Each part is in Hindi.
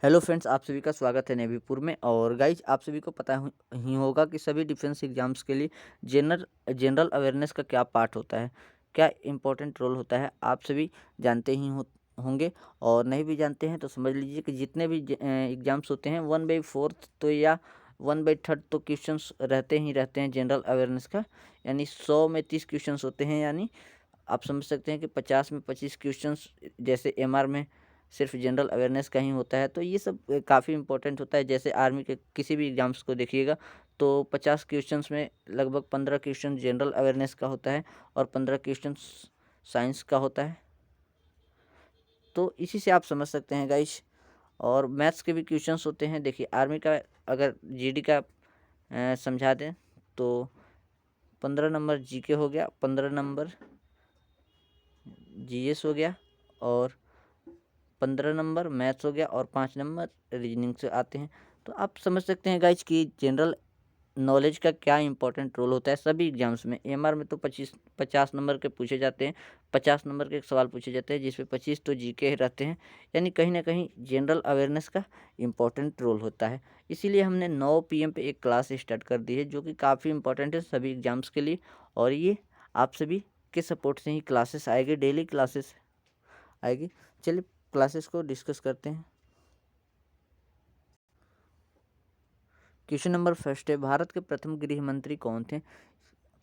हेलो फ्रेंड्स, आप सभी का स्वागत है नेवीपुर में। और गाइज, आप सभी को पता ही होगा कि सभी डिफेंस एग्जाम्स के लिए जनरल अवेयरनेस का क्या पार्ट होता है, क्या इम्पोर्टेंट रोल होता है, आप सभी जानते ही होंगे। और नहीं भी जानते हैं तो समझ लीजिए कि जितने भी एग्जाम्स होते हैं 1/4 तो या 1/3 तो क्वेश्चंस रहते ही रहते हैं जनरल अवेयरनेस का। यानी 100 में 30 क्वेश्चंस होते हैं। यानी आप समझ सकते हैं कि 50 में 25 क्वेश्चंस जैसे एमआर में सिर्फ जनरल अवेयरनेस का ही होता है। तो ये सब काफ़ी इंपॉर्टेंट होता है। जैसे आर्मी के किसी भी एग्जाम्स को देखिएगा तो 50 क्वेश्चंस में लगभग 15 क्वेश्चन जनरल अवेयरनेस का होता है और 15 क्वेश्चन साइंस का होता है। तो इसी से आप समझ सकते हैं गाइस। और मैथ्स के भी क्वेश्चंस होते हैं। देखिए आर्मी का अगर जीडी का समझा दें तो 15 नंबर जीके हो गया, 15 नंबर जीएस हो गया और 15 नंबर मैथ्स हो गया और 5 नंबर रीजनिंग से आते हैं। तो आप समझ सकते हैं गाइज कि जनरल नॉलेज का क्या इंपॉर्टेंट रोल होता है सभी एग्जाम्स में। एमआर में तो 50 नंबर के पूछे जाते हैं, 50 नंबर के सवाल पूछे जाते हैं जिसमें 25 तो जीके रहते हैं। यानी कहीं ना कहीं जनरल अवेयरनेस का इम्पोर्टेंट रोल होता है। इसीलिए हमने 9 PM पे एक क्लास स्टार्ट कर दी है जो कि काफ़ी इंपॉर्टेंट है सभी एग्जाम्स के लिए। और ये आप सभी के सपोर्ट से ही क्लासेस आएगी, डेली क्लासेस आएगी। चलिए क्लासेस को डिस्कस करते हैं। क्वेश्चन नंबर फर्स्ट है, भारत के प्रथम गृह मंत्री कौन थे?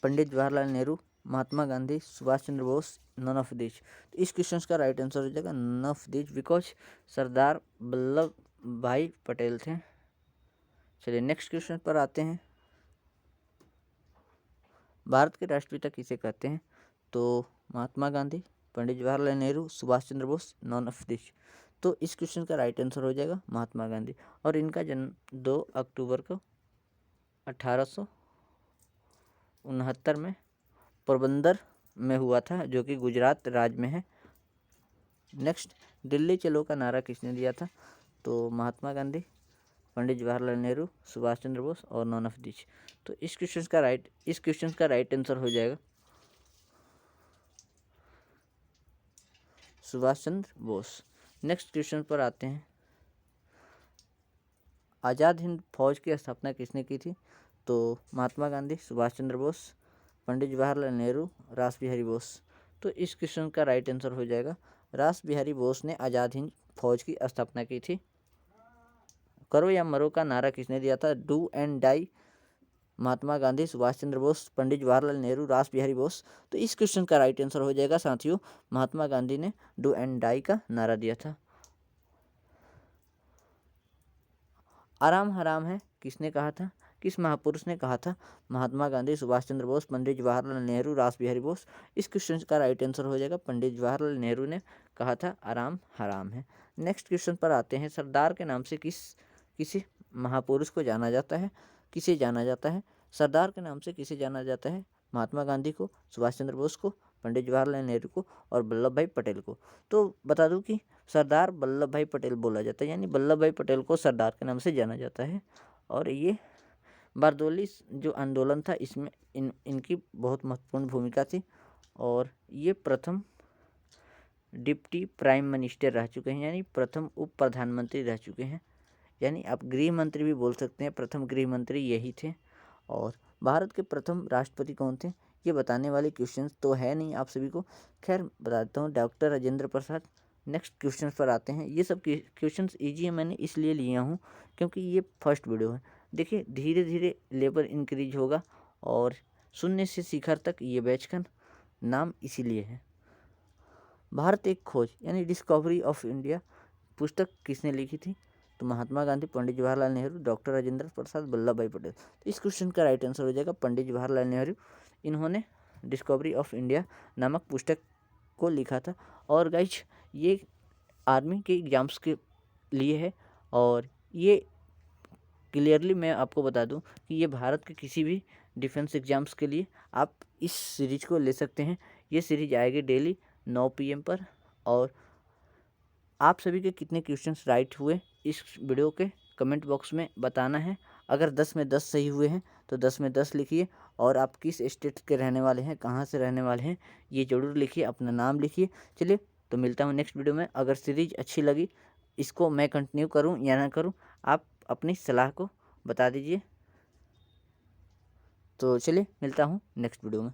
Pandit Jawaharlal Nehru, Mahatma Gandhi, Subhash Chandra Bose, none of this. तो इस क्वेश्चन का राइट आंसर हो जाएगा none of this, because Sardar Vallabh भाई पटेल थे। चलिए नेक्स्ट क्वेश्चन पर आते हैं। भारत के राष्ट्रपिता किसे कहते हैं? तो Mahatma Gandhi, Pandit Jawaharlal Nehru, Subhash Chandra Bose, none of this. तो इस क्वेश्चन का राइट आंसर हो जाएगा महात्मा गांधी। और इनका जन्म 2 अक्टूबर को 1869 में पोरबंदर में हुआ था, जो कि गुजरात राज्य में है। नेक्स्ट, दिल्ली चलो का नारा किसने दिया था? तो महात्मा गांधी, पंडित जवाहरलाल नेहरू, सुभाष चंद्र बोस और नॉन ऑफ दिस। तो इस क्वेश्चन का राइट आंसर हो जाएगा सुभाष चंद्र बोस। नेक्स्ट क्वेश्चन पर आते हैं। आज़ाद हिंद फौज की स्थापना किसने की थी? तो महात्मा गांधी, सुभाष चंद्र बोस, पंडित जवाहरलाल नेहरू, रास बिहारी बोस। तो इस क्वेश्चन का राइट आंसर हो जाएगा रास बिहारी बोस ने आज़ाद हिंद फौज की स्थापना की थी। करो या मरो का नारा किसने दिया था? Do and die, Mahatma Gandhi, Subhash Chandra Bose, Pandit Jawaharlal Nehru, रास बिहारी बोस। तो इस क्वेश्चन का राइट आंसर हो जाएगा साथियों महात्मा गांधी ने डू एंड डाई का नारा दिया था। आराम हराम है किसने कहा था? किस महापुरुष ने कहा था? महात्मा गांधी, सुभाष चंद्र बोस, पंडित जवाहरलाल नेहरू, रास बिहारी बोस। इस क्वेश्चन का राइट आंसर हो जाएगा पंडित जवाहरलाल नेहरू ने कहा था आराम हराम है। नेक्स्ट क्वेश्चन पर आते हैं। सरदार के नाम से किसी महापुरुष को जाना जाता है? किसे जाना जाता है? सरदार के नाम से किसे जाना जाता है? महात्मा गांधी को, सुभाष चंद्र बोस को, पंडित जवाहरलाल नेहरू को और वल्लभ भाई पटेल को। तो बता दूं कि सरदार वल्लभ भाई पटेल बोला जाता है, यानी वल्लभ भाई पटेल को सरदार के नाम से जाना जाता है। और ये बारदोली जो आंदोलन था इसमें इनकी बहुत महत्वपूर्ण भूमिका थी। और ये प्रथम डिप्टी प्राइम मिनिस्टर रह चुके हैं, यानी प्रथम उप प्रधानमंत्री रह चुके हैं। यानी आप गृह मंत्री भी बोल सकते हैं, प्रथम गृह मंत्री यही थे। और भारत के प्रथम राष्ट्रपति कौन थे? ये बताने वाले क्वेश्चंस तो है नहीं आप सभी को, खैर बता देता हूँ, doctor Rajendra Prasad. Next question पर आते हैं। ये सब क्वेश्चंस ईजी है, मैंने इसलिए लिया हूँ क्योंकि ये फर्स्ट वीडियो है। देखिए धीरे धीरे लेवल इंक्रीज होगा और शून्य से शिखर तक ये बैच का नाम इसीलिए है। भारत एक खोज यानी डिस्कवरी ऑफ इंडिया पुस्तक किसने लिखी थी? तो महात्मा गांधी, पंडित जवाहरलाल नेहरू, डॉक्टर राजेंद्र प्रसाद, वल्लभ भाई पटेल। तो इस क्वेश्चन का राइट आंसर हो जाएगा पंडित जवाहरलाल नेहरू। इन्होंने डिस्कवरी ऑफ इंडिया नामक पुस्तक को लिखा था। और गाइज ये आर्मी के एग्जाम्स के लिए है। और ये क्लियरली मैं आपको बता दूं कि ये भारत के किसी भी डिफेंस एग्जाम्स के लिए आप इस सीरीज को ले सकते हैं। ये सीरीज आएगी डेली 9 PM पर। और आप सभी के कितने क्वेश्चंस राइट हुए इस वीडियो के कमेंट बॉक्स में बताना है। अगर 10 में 10 सही हुए हैं तो 10 में 10 लिखिए। और आप किस स्टेट के रहने वाले हैं, कहाँ से रहने वाले हैं, ये ज़रूर लिखिए, अपना नाम लिखिए। चलिए तो मिलता हूँ नेक्स्ट वीडियो में। अगर सीरीज अच्छी लगी इसको मैं कंटिन्यू करूं या ना करूं, आप अपनी सलाह को बता दीजिए। तो चलिए मिलता हूं नेक्स्ट वीडियो में।